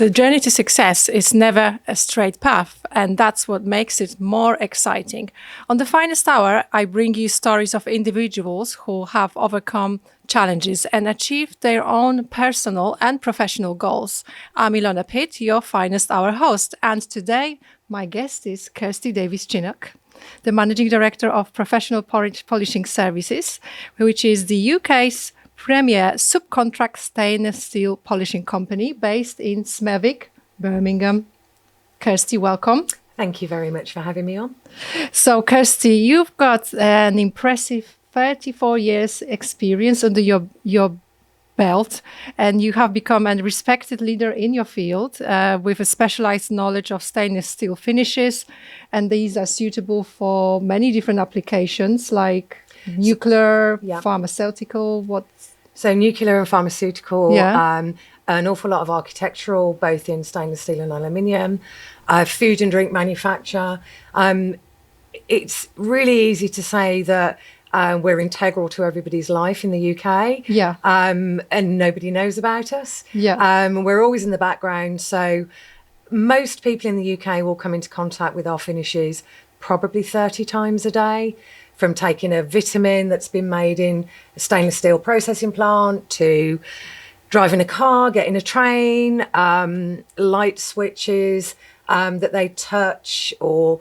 The journey to success is never a straight path, and that's what makes it more exciting. On The Finest Hour, I bring you stories of individuals who have overcome challenges and achieved their own personal and professional goals. I'm Ilona Pitt, your Finest Hour host, and today my guest is Kirsty Davies-Chinnock, the Managing Director of Professional Polishing Services, which is the UK's premier subcontract stainless steel polishing company based in Smethwick, Birmingham. Kirsty, welcome. Thank you very much for having me on. So, Kirsty, you've got an impressive 34 years experience under your belt, and you have become a respected leader in your field with a specialized knowledge of stainless steel finishes, and these are suitable for many different applications like nuclear, pharmaceutical, So nuclear and pharmaceutical, an awful lot of architectural, both in stainless steel and aluminium, food and drink manufacture. It's really easy to say that we're integral to everybody's life in the UK. And nobody knows about us. We're always in the background. So most people in the UK will come into contact with our finishes probably 30 times a day, from taking a vitamin that's been made in a stainless steel processing plant to driving a car, getting a train, light switches that they touch, or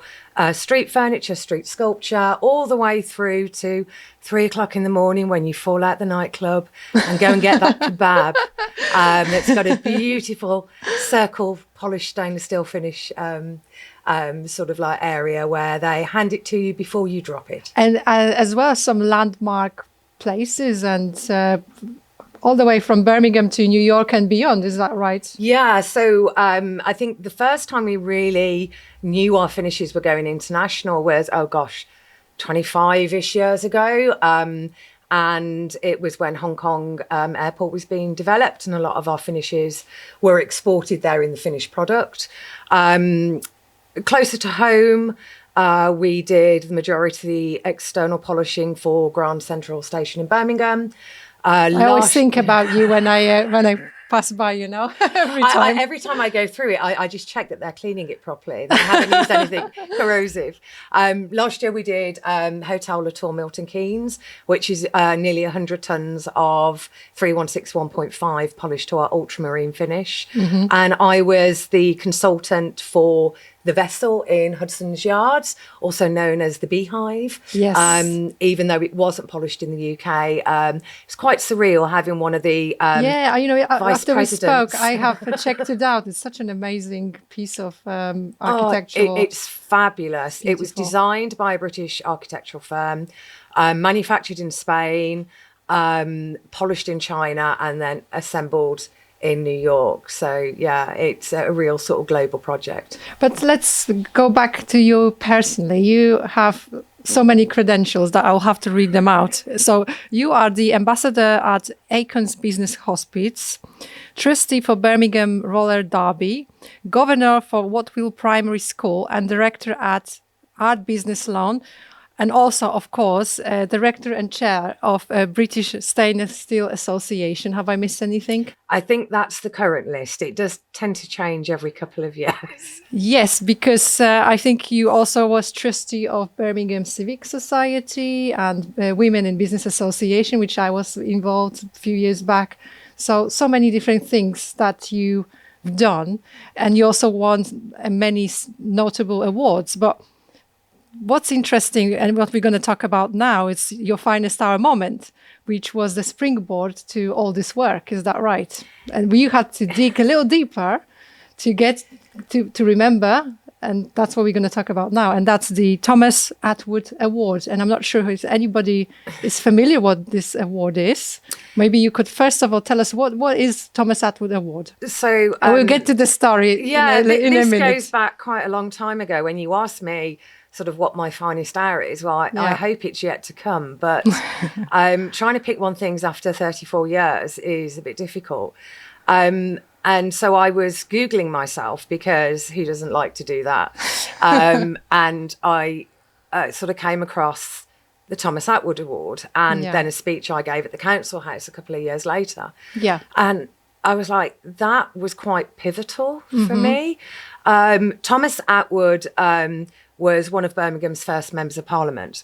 street furniture, street sculpture, all the way through to 3 o'clock in the morning when you fall out the nightclub and go and get that kebab. It's got a beautiful circle polished stainless steel finish sort of like area where they hand it to you before you drop it. And as well as some landmark places, and all the way from Birmingham to New York and beyond, is that right? Yeah, so I think the first time we really knew our finishes were going international was, 25-ish years ago. And it was when Hong Kong airport was being developed, and a lot of our finishes were exported there in the finished product. Closer to home, we did the majority of the external polishing for Grand Central Station in Birmingham. I always think about you when I pass by, every time. I go through it, I just check that they're cleaning it properly. They haven't used anything corrosive. Last year we did Hotel Latour Milton Keynes, which is nearly 100 tonnes of 3161.5 polished to our ultramarine finish. And I was the consultant for the vessel in Hudson's Yards, also known as the Beehive. Even though it wasn't polished in the UK, it's quite surreal having one of the after we spoke, I have checked it out. It's such an amazing piece of architecture. It's fabulous. Beautiful. It was designed by a British architectural firm, manufactured in Spain, polished in China, and then assembled in New York. So it's a real sort of global project. But let's go back to you personally. You have so many credentials that I'll have to read them out. So you are the ambassador at Acon's Business Hospice, trustee for Birmingham Roller Derby, governor for Wattville Primary School, and director at Art Business Loan, and also, of course, director and chair of British Stainless Steel Association. Have I missed anything? I think that's the current list. It does tend to change every couple of years. Yes, because I think you also was trustee of Birmingham Civic Society and Women in Business Association, which I was involved a few years back. So many different things that you've done. And you also won many notable awards. But what's interesting, and what we're going to talk about now, is your finest hour moment, which was the springboard to all this work. Is that right? And you had to dig a little deeper to get to remember, and that's what we're going to talk about now. And that's the Thomas Attwood Award. And I'm not sure if anybody is familiar what this award is. Maybe you could first of all tell us what is Thomas Attwood Award. So I will get to the story in a minute. This goes back quite a long time ago when you asked me sort of what my finest hour is. Well, I hope it's yet to come, but trying to pick one things after 34 years is a bit difficult. And so I was Googling myself, because who doesn't like to do that? And I sort of came across the Thomas Attwood Award, and then a speech I gave at the Council House a couple of years later. And I was like, that was quite pivotal for me. Thomas Attwood was one of Birmingham's first members of parliament.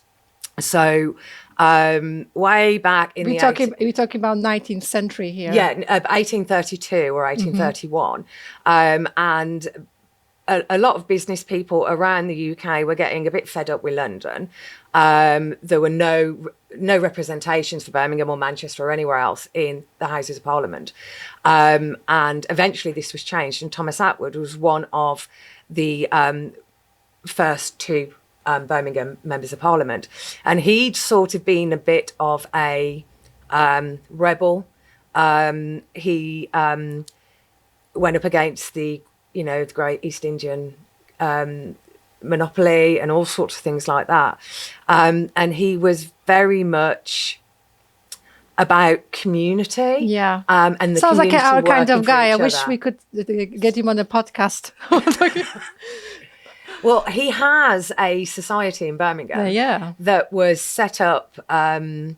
So way back in we're talking about 19th century here. Yeah, 1832 or 1831. And a lot of business people around the UK were getting a bit fed up with London. There were no representations for Birmingham or Manchester or anywhere else in the Houses of Parliament. And eventually this was changed, and Thomas Attwood was one of the first two Birmingham members of Parliament. And he'd sort of been a bit of a rebel. He went up against the great East Indian monopoly and all sorts of things like that. And he was very much about community. Yeah. And the sounds like our kind of guy. I wish other. we could get him on a podcast. Well, he has a society in Birmingham that was set up by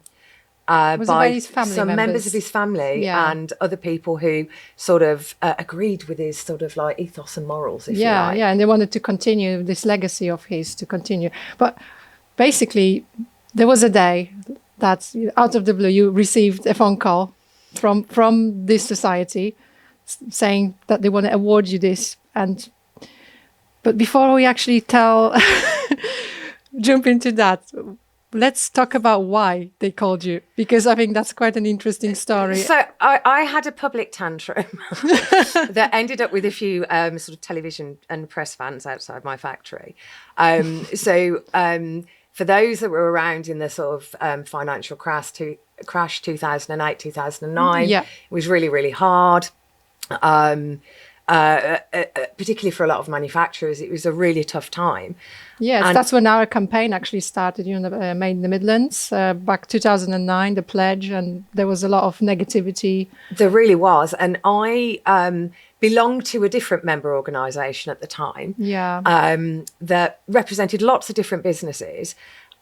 his family some members of his family and other people who sort of agreed with his sort of like ethos and morals, if you like. Yeah, and they wanted to continue this legacy of his to continue. But basically, there was a day that out of the blue you received a phone call from this society saying that they want to award you this. But before we actually jump into that, let's talk about why they called you, because I think that's quite an interesting story. So I had a public tantrum that ended up with a few sort of television and press fans outside my factory. For those that were around in the sort of financial crash 2008, 2009, it was really, really hard. Particularly for a lot of manufacturers, it was a really tough time. Yes, and that's when our campaign actually started, made in the Midlands, back 2009, the pledge, and there was a lot of negativity. There really was. And I belonged to a different member organisation at the time that represented lots of different businesses.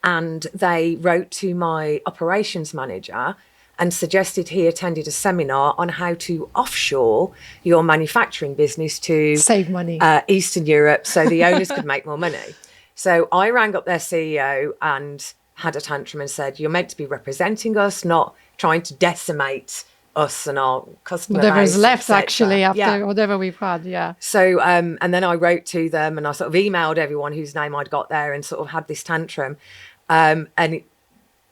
And they wrote to my operations manager and suggested he attended a seminar on how to offshore your manufacturing business to save money, Eastern Europe, so the owners could make more money. So I rang up their CEO and had a tantrum and said, "You're meant to be representing us, not trying to decimate us and our customer base." Whatever's left, actually, after whatever we've had, So, and then I wrote to them and I sort of emailed everyone whose name I'd got there and sort of had this tantrum.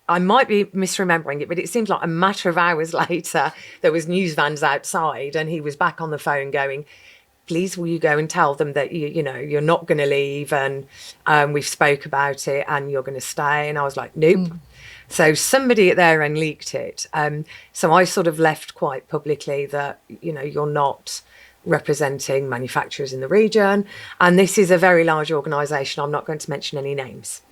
I might be misremembering it, but it seems like a matter of hours later, there was news vans outside and he was back on the phone going, "Please, will you go and tell them that you're not going to leave and we've spoke about it and you're going to stay?" And I was like, "Nope." So somebody at their end leaked it. So I sort of left quite publicly that, you're not representing manufacturers in the region. And this is a very large organisation. I'm not going to mention any names.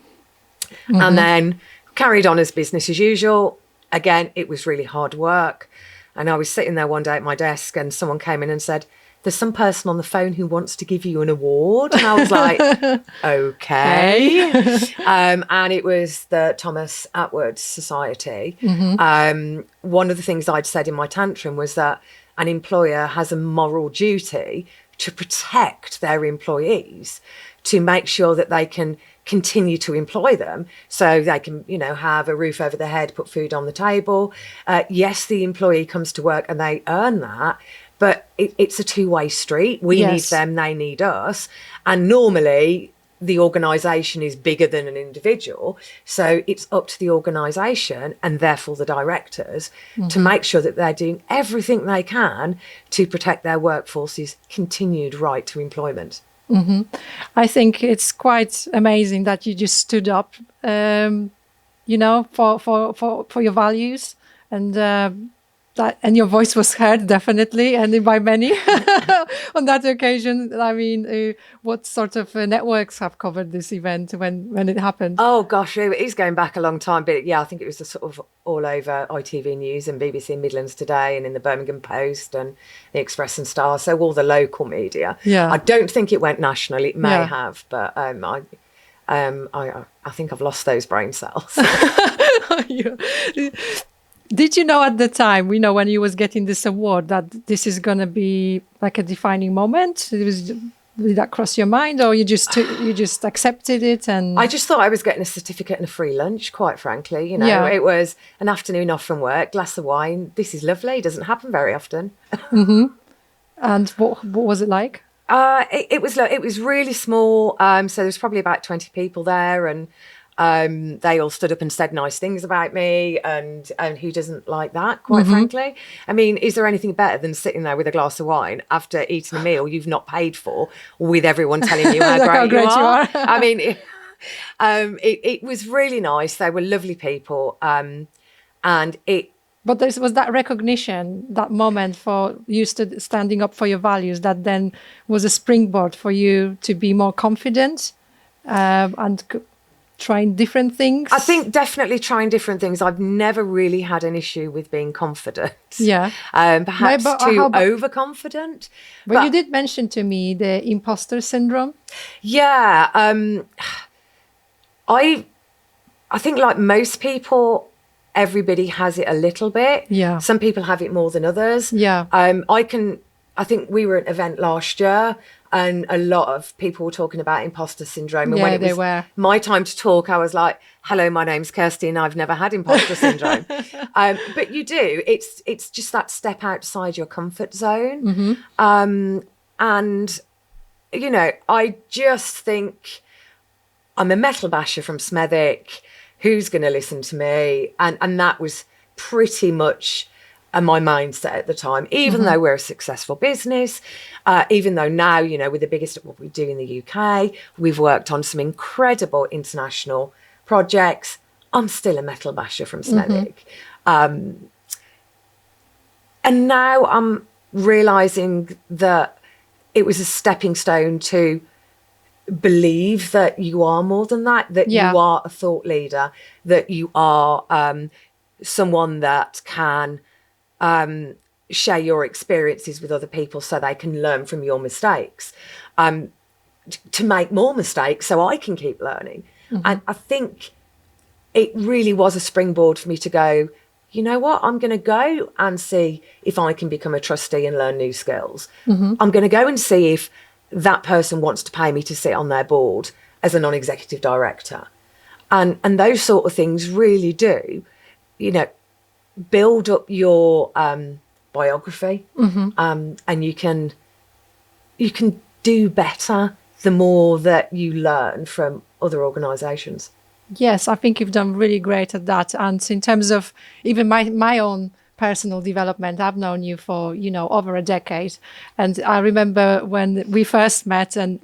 And then carried on as business as usual. Again, it was really hard work. And I was sitting there one day at my desk and someone came in and said, "There's some person on the phone who wants to give you an award." And I was like, okay. And it was the Thomas Attwood Society. One of the things I'd said in my tantrum was that an employer has a moral duty to protect their employees, to make sure that they can continue to employ them so they can, have a roof over their head, put food on the table. Yes, the employee comes to work and they earn that, but it's a two-way street. We need them, they need us. And normally the organisation is bigger than an individual. So it's up to the organisation and therefore the directors to make sure that they're doing everything they can to protect their workforce's continued right to employment. I think it's quite amazing that you just stood up, for your values, and and your voice was heard, definitely, and by many on that occasion. I mean, what sort of networks have covered this event when it happened? Oh gosh, it is going back a long time, but I think it was sort of all over ITV News and BBC Midlands Today and in the Birmingham Post and the Express and Star, so all the local media. I don't think it went national. It may have, but I think I've lost those brain cells. Did you know at the time, when you was getting this award, that this is going to be like a defining moment? Did that cross your mind, or you just accepted it? And I just thought I was getting a certificate and a free lunch, quite frankly. It was an afternoon off from work, glass of wine. This is lovely. It doesn't happen very often. And what was it like? It was really small. So there was probably about 20 people there, and they all stood up and said nice things about me, and who doesn't like that, quite frankly? I mean, is there anything better than sitting there with a glass of wine after eating a meal you've not paid for, with everyone telling you how great you are? I mean, it was really nice. They were lovely people, and it. But there was that recognition, that moment for you standing up for your values, that then was a springboard for you to be more confident and trying different things. I think definitely trying different things. I've never really had an issue with being confident. Yeah. Perhaps too overconfident. But you did mention to me the imposter syndrome. Yeah. I think, like most people, everybody has it a little bit. Yeah. Some people have it more than others. Yeah. I think we were at an event last year, and a lot of people were talking about imposter syndrome. And when it was my time to talk, I was like, hello, my name's Kirsty and I've never had imposter syndrome. But you do. It's just that step outside your comfort zone. And, I just think I'm a metal basher from Smethwick. Who's going to listen to me? And that was pretty much my mindset at the time, even though we're a successful business, even though now, we're the biggest at what we do in the UK, we've worked on some incredible international projects, I'm still a metal basher from Smethwick. And now I'm realising that it was a stepping stone to believe that you are more than that you are a thought leader, that you are someone that can share your experiences with other people so they can learn from your mistakes, to make more mistakes so I can keep learning. And I think it really was a springboard for me to go, you know what, I'm going to go and see if I can become a trustee and learn new skills. I'm going to go and see if that person wants to pay me to sit on their board as a non-executive director. And those sort of things really do, build up your biography, and you can do better the more that you learn from other organisations. Yes, I think you've done really great at that. And in terms of even my own personal development, I've known you for over a decade, and I remember when we first met, and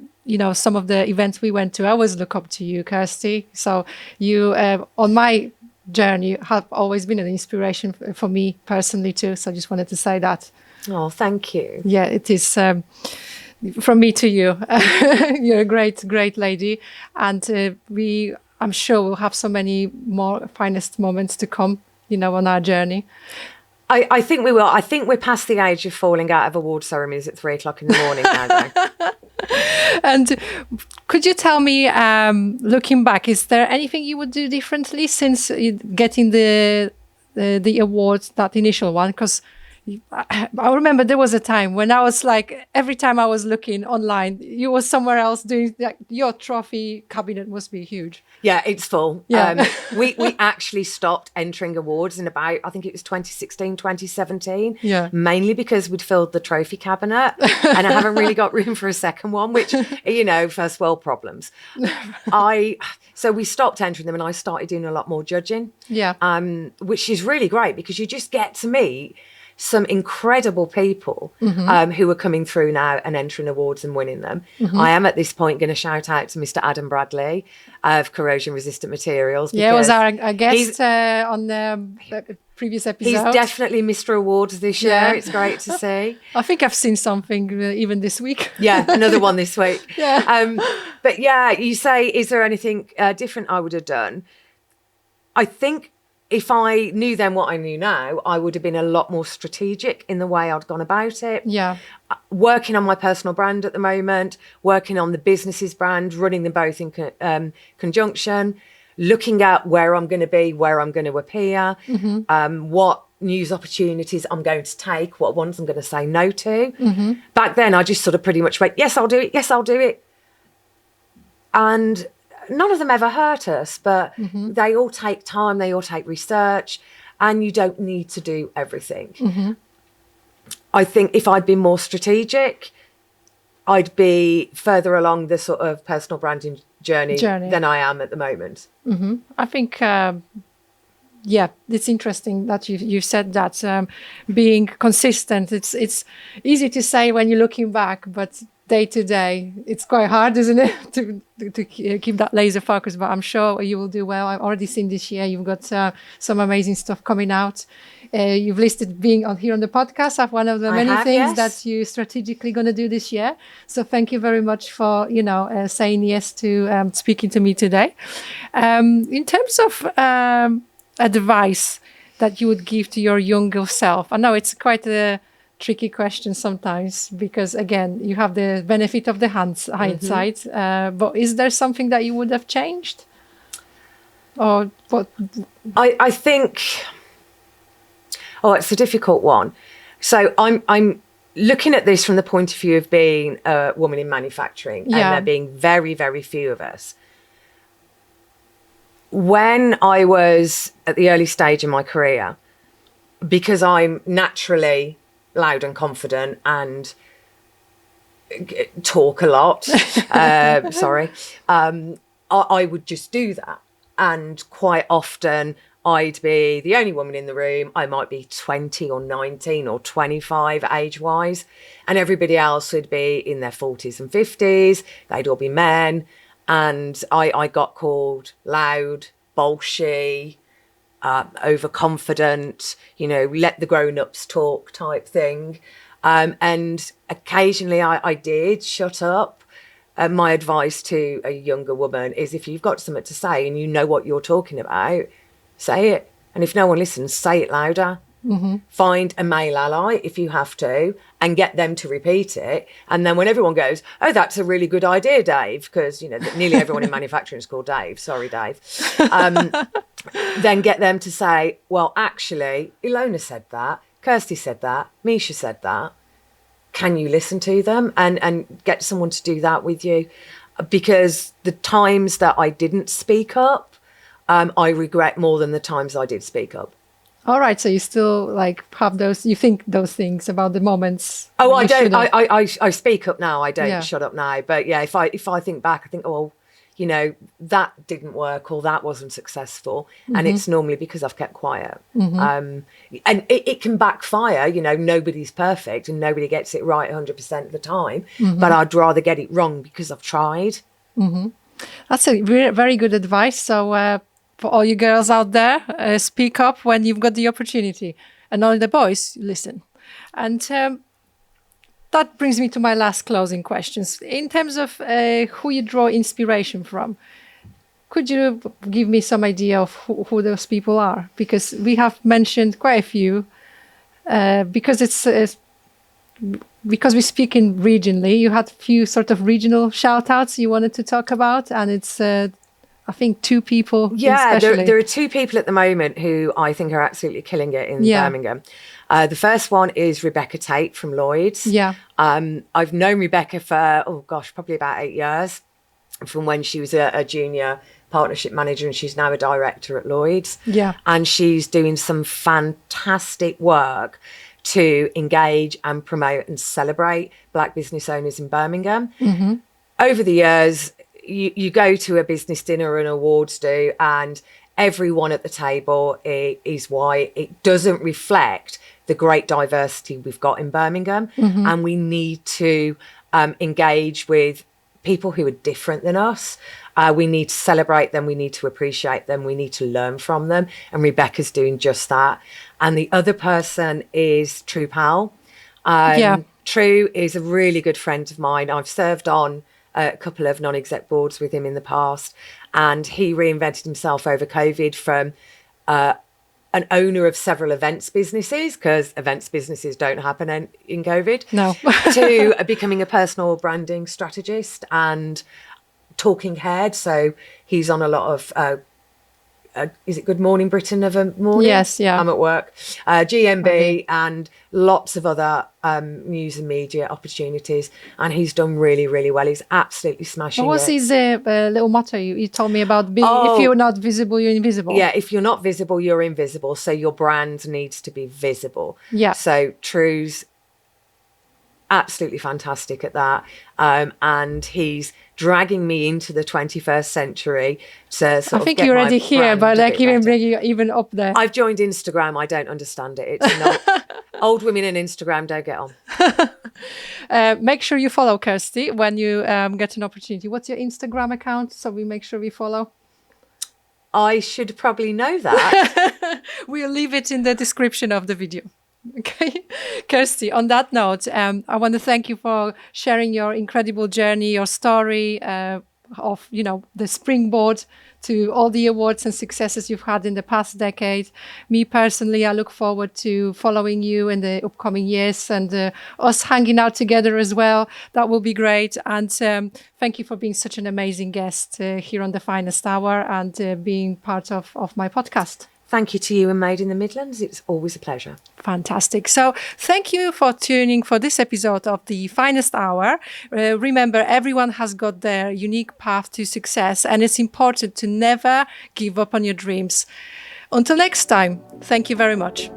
some of the events we went to, I always look up to you, Kirsty. So you on my journey have always been an inspiration for me personally too. So I just wanted to say that. Oh, thank you. Yeah, it is from me to you. You're a great lady, and I'm sure we'll have so many more finest moments to come, on our journey. I think we will. I think we're past the age of falling out of award ceremonies at 3:00 in the morning now, though. And could you tell me, looking back, is there anything you would do differently since getting the award, that initial one? Because I remember there was a time when I was like, every time I was looking online, you were somewhere else doing, like, your trophy cabinet must be huge. Yeah, it's full. Yeah. We actually stopped entering awards in about, I think it was 2016, 2017. Yeah. Mainly because we'd filled the trophy cabinet and I haven't really got room for a second one, which, first world problems. So we stopped entering them and I started doing a lot more judging. Yeah. Which is really great because you just get to meet some incredible people who are coming through now and entering awards and winning them. I am at this point going to shout out to Mr. Adam Bradley of Corrosion Resistant Materials. Yeah, was our guest on the previous episode. He's definitely Mr. Awards this year. It's great to see. I think I've seen something even this week. Yeah, another one this week. Yeah. But yeah, you say, is there anything different I would have done? I think if I knew then what I knew now, I would have been a lot more strategic in the way I'd gone about it. Yeah. Working on my personal brand at the moment, working on the business's brand, running them both in conjunction, looking at where I'm going to be, where I'm going to appear, what news opportunities I'm going to take, what ones I'm going to say no to. Back then, I just sort of pretty much went, yes, I'll do it. Yes, I'll do it. And none of them ever hurt us, but they all take time. They all take research, and you don't need to do everything. I think if I'd been more strategic, I'd be further along the sort of personal branding journey. Than I am at the moment. I think, it's interesting that you said that being consistent. It's easy to say when you're looking back, but day to day, it's quite hard, isn't it, to keep that laser focus? But I'm sure you will do well. I've already seen this year you've got some amazing stuff coming out. You've listed being on here on the podcast as one of the many things that you strategically going to do this year. So thank you very much for saying yes to speaking to me today. In terms of advice that you would give to your younger self, I know it's quite a tricky question sometimes because, again, you have the benefit of the hindsight. But is there something that you would have changed, or what? I think. Oh, it's a difficult one. So I'm looking at this from the point of view of being a woman in manufacturing, and there being very, very few of us. When I was at the early stage in my career, because I'm naturally loud and confident and talk a lot, I would just do that. And quite often I'd be the only woman in the room. I might be 20 or 19 or 25 age-wise, and everybody else would be in their 40s and 50s. They'd all be men, and I got called loud, bolshy, overconfident, let the grown-ups talk type thing. And occasionally I did shut up. My advice to a younger woman is, if you've got something to say and you know what you're talking about, say it. And if no one listens, say it louder. Find a male ally if you have to, and get them to repeat it. And then when everyone goes, oh, that's a really good idea, Dave, because nearly everyone in manufacturing is called Dave. Sorry, Dave. Then get them to say, well, actually, Ilona said that, Kirsty said that, Misha said that. Can you listen to them and get someone to do that with you? Because the times that I didn't speak up, I regret more than the times I did speak up. All right, so you still have those, you think those things about the moments. Oh, I don't. I speak up now. I don't shut up now. But yeah, if I think back, I think, oh, that didn't work, or that wasn't successful, and it's normally because I've kept quiet. And it can backfire. Nobody's perfect, and nobody gets it right 100% of the time. But I'd rather get it wrong because I've tried. That's a very good advice. So. For all you girls out there, speak up when you've got the opportunity. And all the boys, listen. And that brings me to my last closing questions. In terms of who you draw inspiration from, could you give me some idea of who those people are? Because we have mentioned quite a few. Because because we speak in regionally, you had a few sort of regional shout-outs you wanted to talk about. And it's... I think two people. Yeah, there are two people at the moment who I think are absolutely killing it in Birmingham. The first one is Rebecca Tate from Lloyd's. Yeah. I've known Rebecca for, probably about 8 years, from when she was a junior partnership manager, and she's now a director at Lloyd's. Yeah. And she's doing some fantastic work to engage and promote and celebrate Black business owners in Birmingham. Over the years, you go to a business dinner or an awards do, and everyone at the table is white. It doesn't reflect the great diversity we've got in Birmingham. And we need to engage with people who are different than us. We need to celebrate them. We need to appreciate them. We need to learn from them. And Rebecca's doing just that. And the other person is True Powell. True is a really good friend of mine. I've served on a couple of non-exec boards with him in the past, and he reinvented himself over COVID from an owner of several events businesses, because events businesses don't happen in COVID, to becoming a personal branding strategist and talking head. So he's on a lot of is it Good Morning Britain of a morning? Yes, yeah. I'm at work. GMB and lots of other news and media opportunities. And he's done really, really well. He's absolutely smashing What was it. his little motto you told me about? If you're not visible, you're invisible. Yeah, if you're not visible, you're invisible. So your brand needs to be visible. Yeah. So True's absolutely fantastic at that. And he's dragging me into the 21st century to sort I think of get you're already my here, brand but a like bit even better. bringing you even up there. I've joined Instagram. I don't understand it. It's old women in Instagram don't get on. Make sure you follow Kirsty when you get an opportunity. What's your Instagram account? So we make sure we follow. I should probably know that. We'll leave it in the description of the video. Okay, Kirsty, on that note, I want to thank you for sharing your incredible journey, your story of, the springboard to all the awards and successes you've had in the past decade. Me personally, I look forward to following you in the upcoming years and us hanging out together as well. That will be great. And thank you for being such an amazing guest here on The Finest Hour and being part of my podcast. Thank you to you and Made in the Midlands. It's always a pleasure. Fantastic. So thank you for tuning for this episode of The Finest Hour. Remember, everyone has got their unique path to success, and it's important to never give up on your dreams. Until next time, thank you very much.